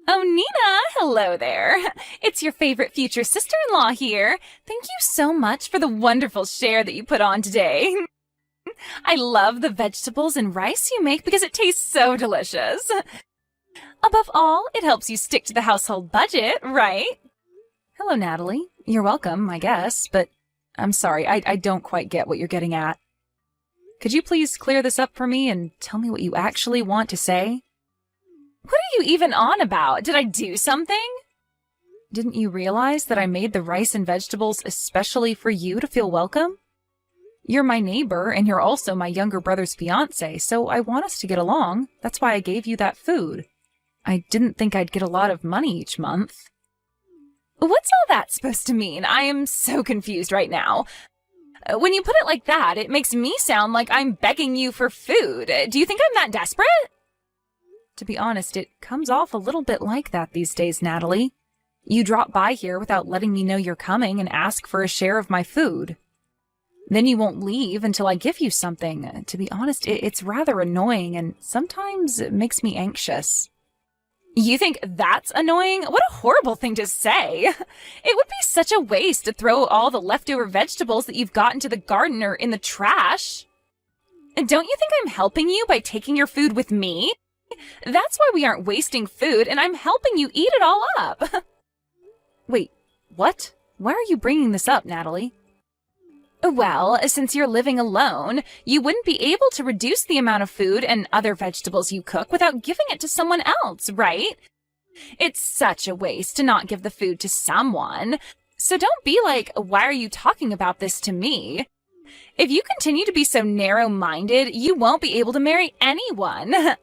Oh, Nina, hello there. It's your favorite future sister-in-law here. Thank you so much for the wonderful share that you put on today. I love the vegetables and rice you make because it tastes so delicious. Above all, it helps you stick to the household budget, right? Hello, Natalie. You're welcome, I guess, but I'm sorry, I don't quite get what you're getting at. Could you please clear this up for me and tell me what you actually want to say? What are you even on about? Did I do something? Didn't you realize that I made the rice and vegetables especially for you to feel welcome? You're my neighbor, and you're also my younger brother's fiancée, so I want us to get along. That's why I gave you that food. I didn't think I'd get a lot of money each month. What's all that supposed to mean? I am so confused right now. When you put it like that, it makes me sound like I'm begging you for food. Do you think I'm that desperate? To be honest, it comes off a little bit like that these days, Natalie. You drop by here without letting me know you're coming and ask for a share of my food. Then you won't leave until I give you something. To be honest, it's rather annoying, and sometimes it makes me anxious. You think that's annoying? What a horrible thing to say. It would be such a waste to throw all the leftover vegetables that you've got into the garden or in the trash. Don't you think I'm helping you by taking your food with me? That's why we aren't wasting food, and I'm helping you eat it all up. Wait, what? Why are you bringing this up, Natalie? Well, since you're living alone, you wouldn't be able to reduce the amount of food and other vegetables you cook without giving it to someone else, right? It's such a waste to not give the food to someone. So don't be like, why are you talking about this to me? If you continue to be so narrow-minded, you won't be able to marry anyone.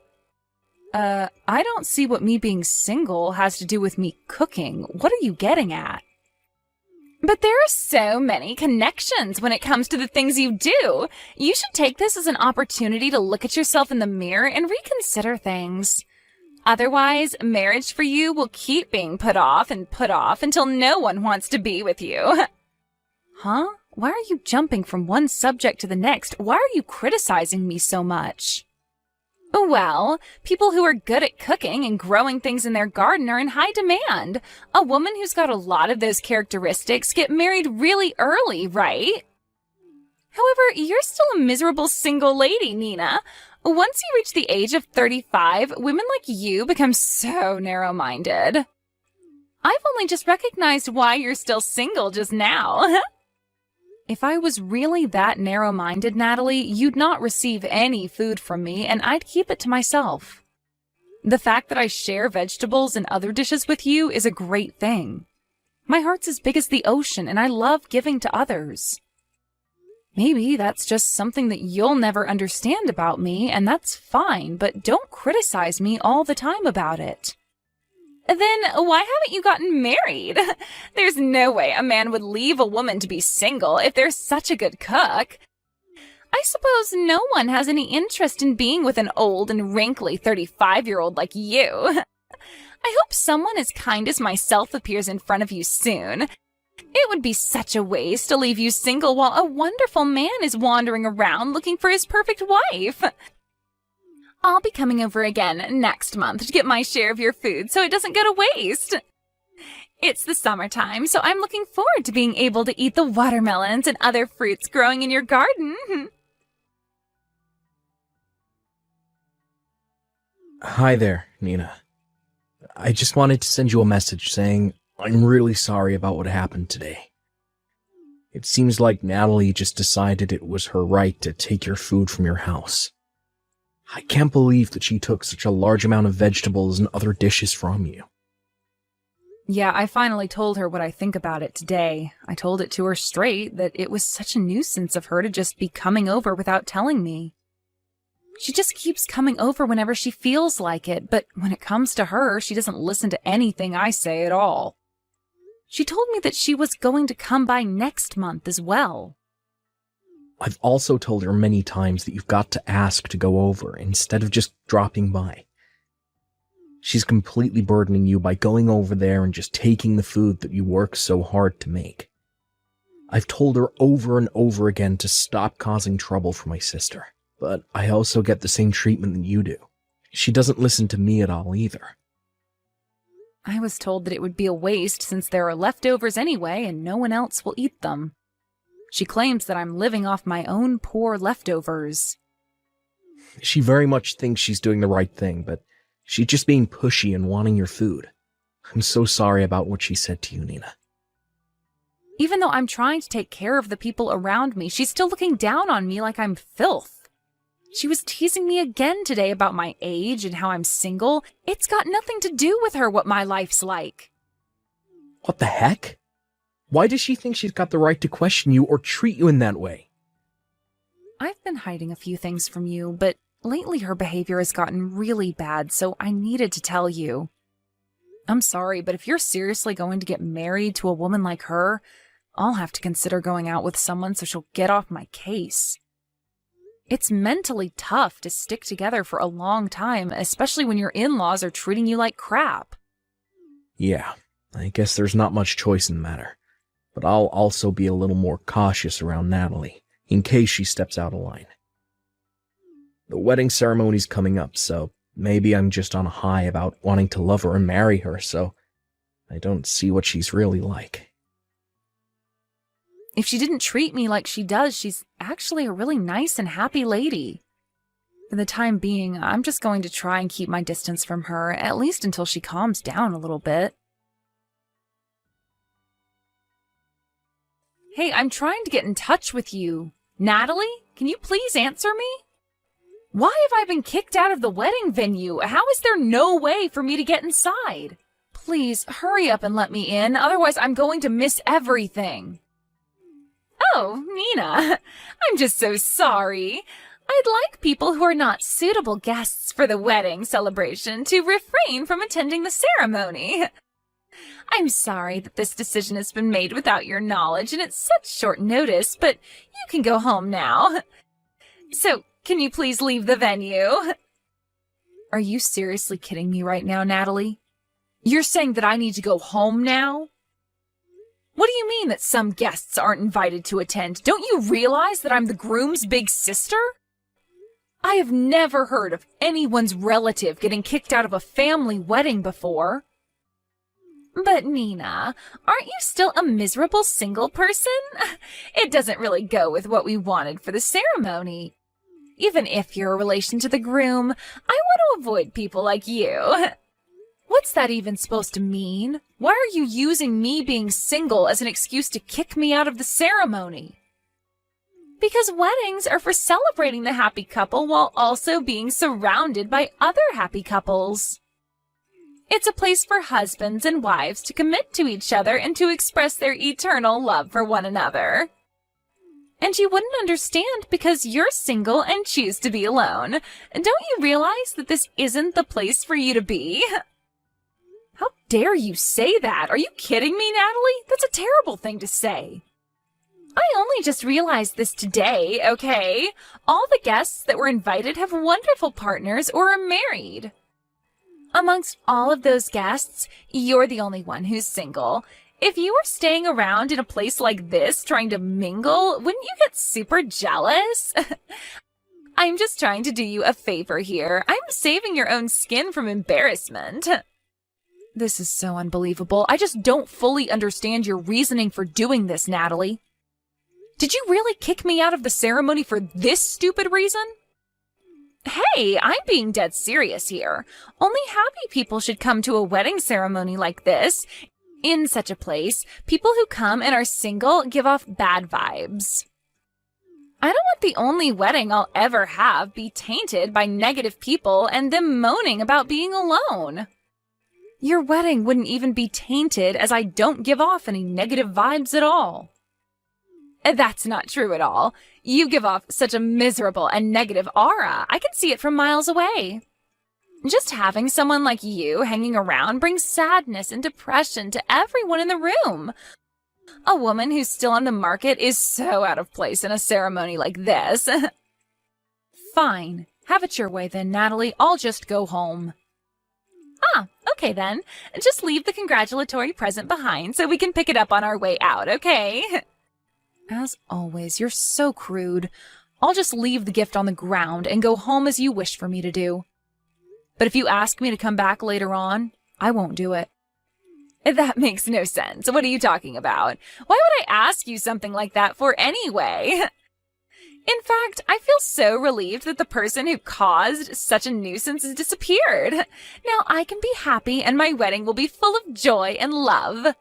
I don't see what me being single has to do with me cooking. What are you getting at? But there are so many connections when it comes to the things you do. You should take this as an opportunity to look at yourself in the mirror and reconsider things. Otherwise, marriage for you will keep being put off until no one wants to be with you. Huh? Why are you jumping from one subject to the next? Why are you criticizing me so much? Well, people who are good at cooking and growing things in their garden are in high demand. A woman who's got a lot of those characteristics get married really early, right? However, you're still a miserable single lady, Nina. Once you reach the age of 35, women like you become so narrow-minded. I've only just recognized why you're still single just now. If I was really that narrow-minded, Natalie, you'd not receive any food from me, and I'd keep it to myself. The fact that I share vegetables and other dishes with you is a great thing. My heart's as big as the ocean, and I love giving to others. Maybe that's just something that you'll never understand about me, and that's fine, but don't criticize me all the time about it. Then why haven't you gotten married? There's no way a man would leave a woman to be single if they're such a good cook. I suppose no one has any interest in being with an old and wrinkly 35-year-old like you. I hope someone as kind as myself appears in front of you soon. It would be such a waste to leave you single while a wonderful man is wandering around looking for his perfect wife. I'll be coming over again next month to get my share of your food so it doesn't go to waste. It's the summertime, so I'm looking forward to being able to eat the watermelons and other fruits growing in your garden. Hi there, Nina. I just wanted to send you a message saying I'm really sorry about what happened today. It seems like Natalie just decided it was her right to take your food from your house. I can't believe that she took such a large amount of vegetables and other dishes from you. Yeah, I finally told her what I think about it today. I told it to her straight that it was such a nuisance of her to just be coming over without telling me. She just keeps coming over whenever she feels like it, but when it comes to her, she doesn't listen to anything I say at all. She told me that she was going to come by next month as well. I've also told her many times that you've got to ask to go over instead of just dropping by. She's completely burdening you by going over there and just taking the food that you work so hard to make. I've told her over and over again to stop causing trouble for my sister, but I also get the same treatment that you do. She doesn't listen to me at all either. I was told that it would be a waste since there are leftovers anyway and no one else will eat them. She claims that I'm living off my own poor leftovers. She very much thinks she's doing the right thing, but she's just being pushy and wanting your food. I'm so sorry about what she said to you, Nina. Even though I'm trying to take care of the people around me, she's still looking down on me like I'm filth. She was teasing me again today about my age and how I'm single. It's got nothing to do with her what my life's like. What the heck? Why does she think she's got the right to question you or treat you in that way? I've been hiding a few things from you, but lately her behavior has gotten really bad, so I needed to tell you. I'm sorry, but if you're seriously going to get married to a woman like her, I'll have to consider going out with someone so she'll get off my case. It's mentally tough to stick together for a long time, especially when your in-laws are treating you like crap. Yeah, I guess there's not much choice in the matter. But I'll also be a little more cautious around Natalie, in case she steps out of line. The wedding ceremony's coming up, so maybe I'm just on a high about wanting to love her and marry her, so I don't see what she's really like. If she didn't treat me like she does, she's actually a really nice and happy lady. For the time being, I'm just going to try and keep my distance from her, at least until she calms down a little bit. Hey, I'm trying to get in touch with you. Natalie, can you please answer me? Why have I been kicked out of the wedding venue? How is there no way for me to get inside? Please, hurry up and let me in, otherwise I'm going to miss everything. Oh, Nina, I'm just so sorry. I'd like people who are not suitable guests for the wedding celebration to refrain from attending the ceremony. I'm sorry that this decision has been made without your knowledge and it's such short notice, but you can go home now. So, can you please leave the venue? Are you seriously kidding me right now, Natalie? You're saying that I need to go home now? What do you mean that some guests aren't invited to attend? Don't you realize that I'm the groom's big sister? I have never heard of anyone's relative getting kicked out of a family wedding before. But Nina, aren't you still a miserable single person? It doesn't really go with what we wanted for the ceremony. Even if you're a relation to the groom, I want to avoid people like you. What's that even supposed to mean? Why are you using me being single as an excuse to kick me out of the ceremony? Because weddings are for celebrating the happy couple while also being surrounded by other happy couples. It's a place for husbands and wives to commit to each other and to express their eternal love for one another. And you wouldn't understand because you're single and choose to be alone. Don't you realize that this isn't the place for you to be? How dare you say that? Are you kidding me, Natalie? That's a terrible thing to say. I only just realized this today, okay? All the guests that were invited have wonderful partners or are married. Amongst all of those guests, you're the only one who's single. If you were staying around in a place like this trying to mingle, wouldn't you get super jealous? I'm just trying to do you a favor here. I'm saving your own skin from embarrassment. This is so unbelievable. I just don't fully understand your reasoning for doing this, Natalie. Did you really kick me out of the ceremony for this stupid reason? Hey, I'm being dead serious here. Only happy people should come to a wedding ceremony like this. In such a place, people who come and are single give off bad vibes. I don't want the only wedding I'll ever have be tainted by negative people and them moaning about being alone. Your wedding wouldn't even be tainted as I don't give off any negative vibes at all. That's not true at all. You give off such a miserable and negative aura. I can see it from miles away. Just having someone like you hanging around brings sadness and depression to everyone in the room. A woman who's still on the market is so out of place in a ceremony like this. Fine. Have it your way then, Natalie. I'll just go home. Ah, okay then. Just leave the congratulatory present behind so we can pick it up on our way out, okay? As always, you're so crude. I'll just leave the gift on the ground and go home as you wish for me to do. But if you ask me to come back later on, I won't do it. That makes no sense. What are you talking about? Why would I ask you something like that for anyway? In fact, I feel so relieved that the person who caused such a nuisance has disappeared. Now I can be happy and my wedding will be full of joy and love.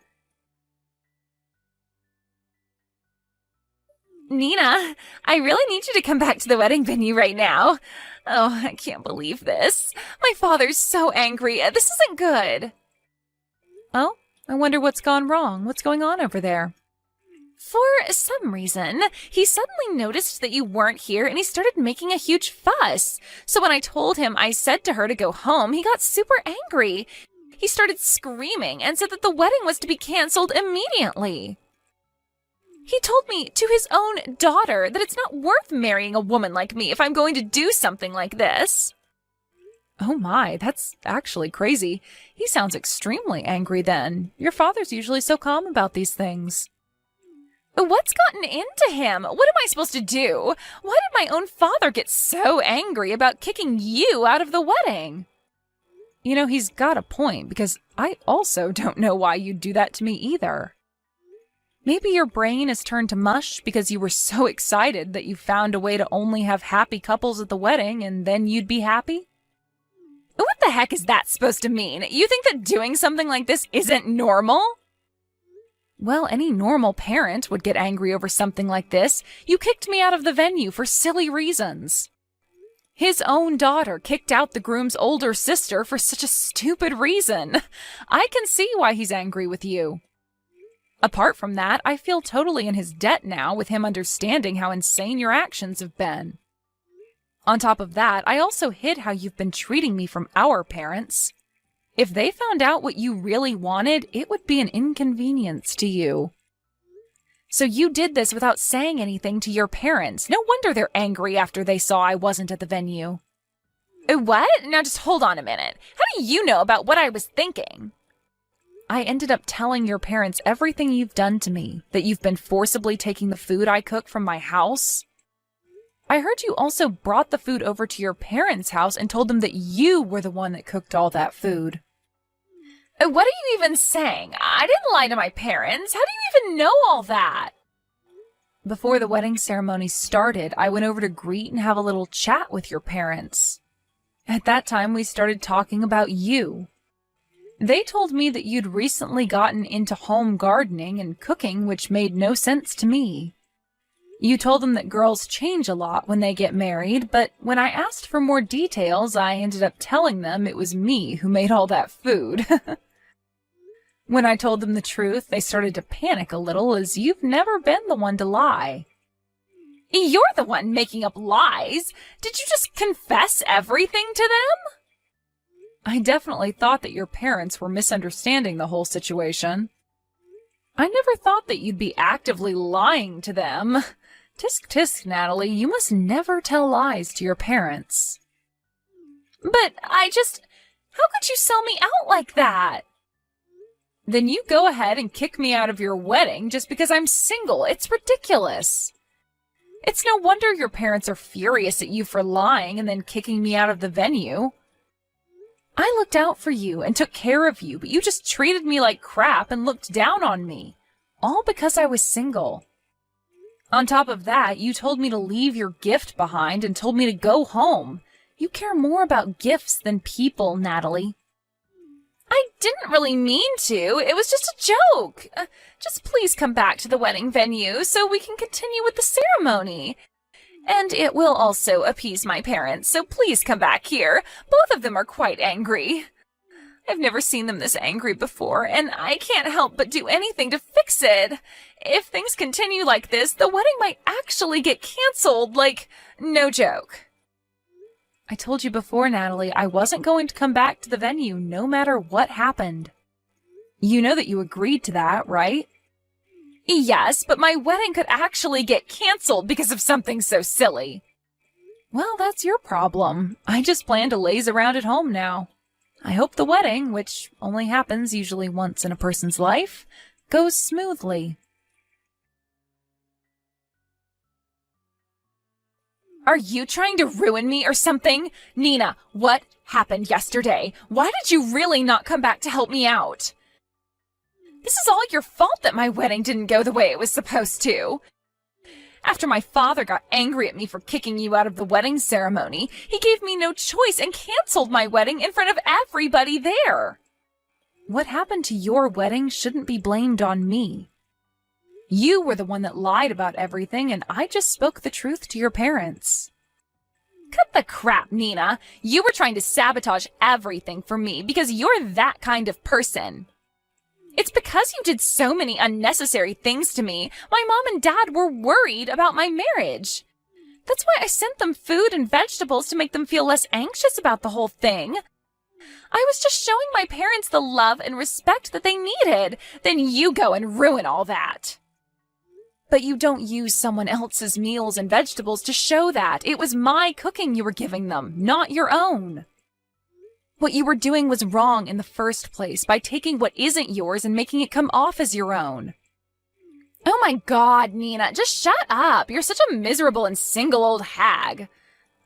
Nina, I really need you to come back to the wedding venue right now. Oh, I can't believe this. My father's so angry. This isn't good. Oh, I wonder what's gone wrong. What's going on over there? For some reason, he suddenly noticed that you weren't here and he started making a huge fuss. So when I told him I said to her to go home, he got super angry. He started screaming and said that the wedding was to be canceled immediately. He told me to his own daughter that it's not worth marrying a woman like me if I'm going to do something like this. Oh my, that's actually crazy. He sounds extremely angry then. Your father's usually so calm about these things. What's gotten into him? What am I supposed to do? Why did my own father get so angry about kicking you out of the wedding? You know, he's got a point, because I also don't know why you'd do that to me either. Maybe your brain is turned to mush because you were so excited that you found a way to only have happy couples at the wedding and then you'd be happy? What the heck is that supposed to mean? You think that doing something like this isn't normal? Well, any normal parent would get angry over something like this. You kicked me out of the venue for silly reasons. His own daughter kicked out the groom's older sister for such a stupid reason. I can see why he's angry with you. Apart from that, I feel totally in his debt now with him understanding how insane your actions have been. On top of that, I also hid how you've been treating me from our parents. If they found out what you really wanted, it would be an inconvenience to you. So you did this without saying anything to your parents. No wonder they're angry after they saw I wasn't at the venue. What? Now just hold on a minute. How do you know about what I was thinking? I ended up telling your parents everything you've done to me, that you've been forcibly taking the food I cook from my house. I heard you also brought the food over to your parents' house and told them that you were the one that cooked all that food. What are you even saying? I didn't lie to my parents. How do you even know all that? Before the wedding ceremony started, I went over to greet and have a little chat with your parents. At that time, we started talking about you. They told me that you'd recently gotten into home gardening and cooking, which made no sense to me. You told them that girls change a lot when they get married, but when I asked for more details, I ended up telling them it was me who made all that food. When I told them the truth, they started to panic a little, as you've never been the one to lie. You're the one making up lies. Did you just confess everything to them? I definitely thought that your parents were misunderstanding the whole situation. I never thought that you'd be actively lying to them. Tisk tisk, Natalie, you must never tell lies to your parents. But how could you sell me out like that? Then you go ahead and kick me out of your wedding just because I'm single. It's ridiculous. It's no wonder your parents are furious at you for lying and then kicking me out of the venue. I looked out for you and took care of you, but you just treated me like crap and looked down on me. All because I was single. On top of that, you told me to leave your gift behind and told me to go home. You care more about gifts than people, Natalie. I didn't really mean to. It was just a joke. Just please come back to the wedding venue so we can continue with the ceremony. And it will also appease my parents, so please come back here. Both of them are quite angry. I've never seen them this angry before, and I can't help but do anything to fix it. If things continue like this, the wedding might actually get canceled, no joke. I told you before, Natalie, I wasn't going to come back to the venue no matter what happened. You know that you agreed to that, right? Yes, but my wedding could actually get canceled because of something so silly. Well, that's your problem. I just plan to laze around at home now. I hope the wedding, which only happens usually once in a person's life, goes smoothly. Are you trying to ruin me or something? Nina, what happened yesterday? Why did you really not come back to help me out? This is all your fault that my wedding didn't go the way it was supposed to. After my father got angry at me for kicking you out of the wedding ceremony, he gave me no choice and canceled my wedding in front of everybody there. What happened to your wedding shouldn't be blamed on me. You were the one that lied about everything, and I just spoke the truth to your parents. Cut the crap, Nina. You were trying to sabotage everything for me because you're that kind of person. It's because you did so many unnecessary things to me. My mom and dad were worried about my marriage. That's why I sent them food and vegetables to make them feel less anxious about the whole thing. I was just showing my parents the love and respect that they needed. Then you go and ruin all that. But you don't use someone else's meals and vegetables to show that. It was my cooking you were giving them, not your own. What you were doing was wrong in the first place by taking what isn't yours and making it come off as your own. Oh my God, Nina, just shut up. You're such a miserable and single old hag.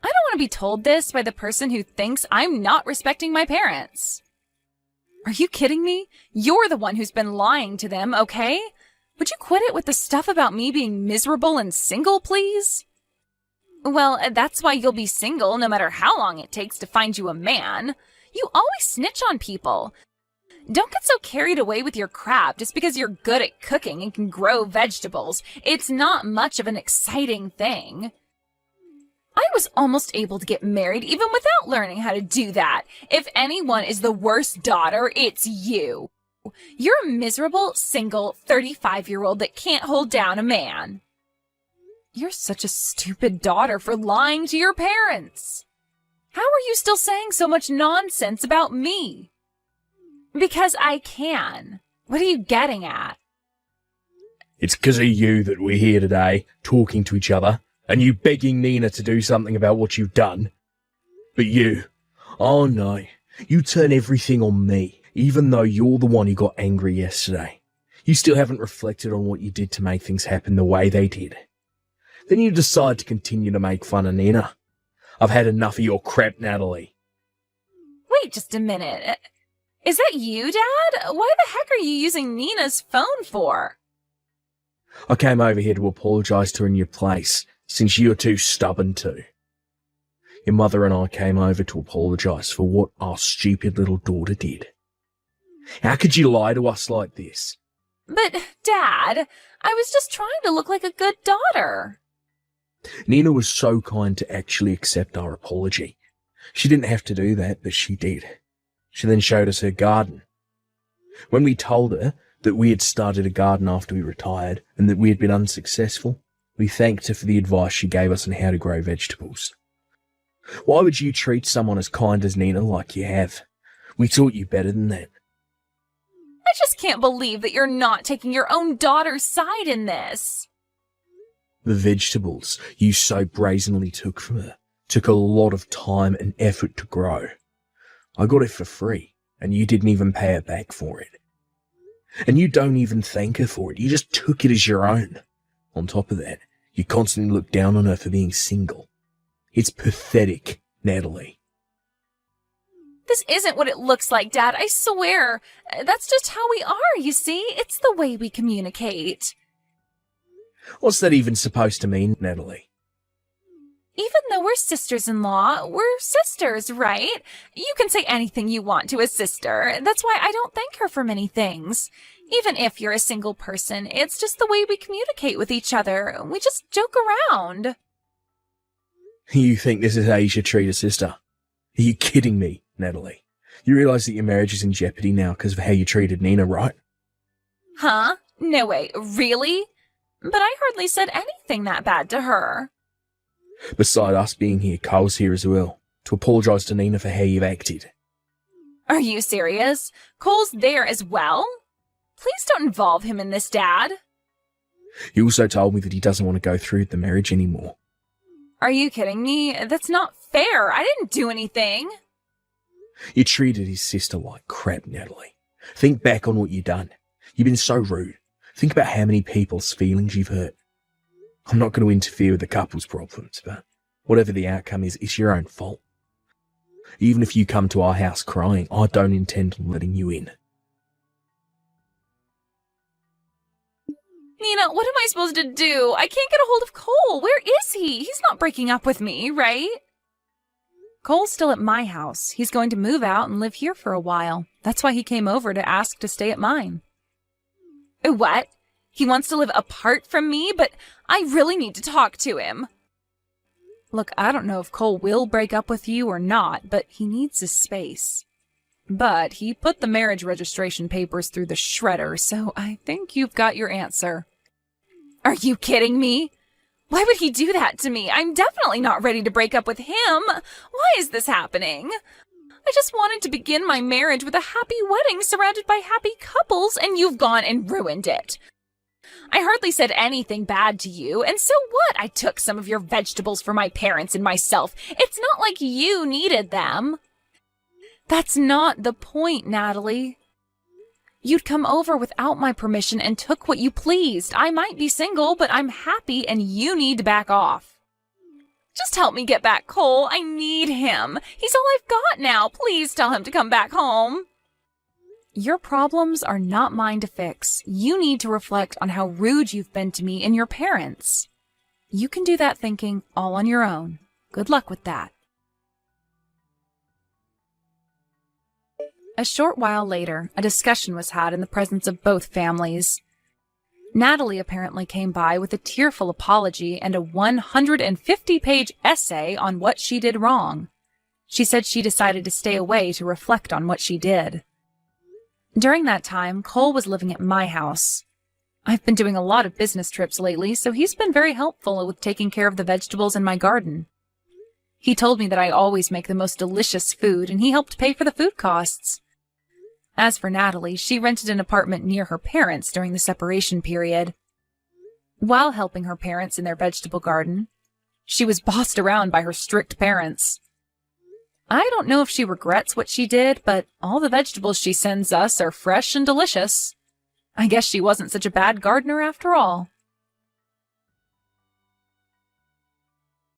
I don't want to be told this by the person who thinks I'm not respecting my parents. Are you kidding me? You're the one who's been lying to them, okay? Would you quit it with the stuff about me being miserable and single, please? Well, that's why you'll be single no matter how long it takes to find you a man. You always snitch on people. Don't get so carried away with your crap just because you're good at cooking and can grow vegetables. It's not much of an exciting thing. I was almost able to get married even without learning how to do that. If anyone is the worst daughter, it's you. You're a miserable, single, 35-year-old that can't hold down a man. You're such a stupid daughter for lying to your parents. How are you still saying so much nonsense about me? Because I can. What are you getting at? It's 'cause of you that we're here today, talking to each other, and you begging Nina to do something about what you've done. But you, oh no, you turn everything on me, even though you're the one who got angry yesterday. You still haven't reflected on what you did to make things happen the way they did. Then you decide to continue to make fun of Nina. I've had enough of your crap, Natalie. Wait just a minute. Is that you, Dad? Why the heck are you using Nina's phone for? I came over here to apologise to her in your place, since you're too stubborn to. Your mother and I came over to apologise for what our stupid little daughter did. How could you lie to us like this? But, Dad, I was just trying to look like a good daughter. Nina was so kind to actually accept our apology. She didn't have to do that, but she did. She then showed us her garden. When we told her that we had started a garden after we retired and that we had been unsuccessful, we thanked her for the advice she gave us on how to grow vegetables. Why would you treat someone as kind as Nina like you have? We taught you better than that. I just can't believe that you're not taking your own daughter's side in this. The vegetables you so brazenly took from her took a lot of time and effort to grow. I got it for free, and you didn't even pay her back for it. And you don't even thank her for it, you just took it as your own. On top of that, you constantly look down on her for being single. It's pathetic, Natalie. This isn't what it looks like, Dad, I swear. That's just how we are, you see? It's the way we communicate. What's that even supposed to mean, Natalie? Even though we're sisters-in-law, we're sisters, right? You can say anything you want to a sister. That's why I don't thank her for many things. Even if you're a single person, it's just the way we communicate with each other. We just joke around. You think this is how you should treat a sister? Are you kidding me, Natalie? You realise that your marriage is in jeopardy now because of how you treated Nina, right? Huh? No way, really? But I hardly said anything that bad to her. Beside us being here, Cole's here as well, to apologise to Nina for how you've acted. Are you serious? Cole's there as well? Please don't involve him in this, Dad. He also told me that he doesn't want to go through with the marriage anymore. Are you kidding me? That's not fair. I didn't do anything. You treated his sister like crap, Natalie. Think back on what you've done. You've been so rude. Think about how many people's feelings you've hurt. I'm not going to interfere with the couple's problems, but whatever the outcome is, it's your own fault. Even if you come to our house crying, I don't intend on letting you in. Nina, what am I supposed to do? I can't get a hold of Cole. Where is he? He's not breaking up with me, right? Cole's still at my house. He's going to move out and live here for a while. That's why he came over to ask to stay at mine. What? He wants to live apart from me, but I really need to talk to him. Look, I don't know if Cole will break up with you or not, but he needs his space. But he put the marriage registration papers through the shredder, so I think you've got your answer. Are you kidding me? Why would he do that to me? I'm definitely not ready to break up with him. Why is this happening? I just wanted to begin my marriage with a happy wedding surrounded by happy couples, and you've gone and ruined it. I hardly said anything bad to you, and so what? I took some of your vegetables for my parents and myself. It's not like you needed them. That's not the point, Natalie. You'd come over without my permission and took what you pleased. I might be single, but I'm happy and you need to back off. Just help me get back Cole. I need him. He's all I've got now. Please tell him to come back home. Your problems are not mine to fix. You need to reflect on how rude you've been to me and your parents. You can do that thinking all on your own. Good luck with that. A short while later, a discussion was had in the presence of both families. Natalie apparently came by with a tearful apology and a 150-page essay on what she did wrong. She said she decided to stay away to reflect on what she did. During that time, Cole was living at my house. I've been doing a lot of business trips lately, so he's been very helpful with taking care of the vegetables in my garden. He told me that I always make the most delicious food, and he helped pay for the food costs. As for Natalie, she rented an apartment near her parents during the separation period. While helping her parents in their vegetable garden, she was bossed around by her strict parents. I don't know if she regrets what she did, but all the vegetables she sends us are fresh and delicious. I guess she wasn't such a bad gardener after all.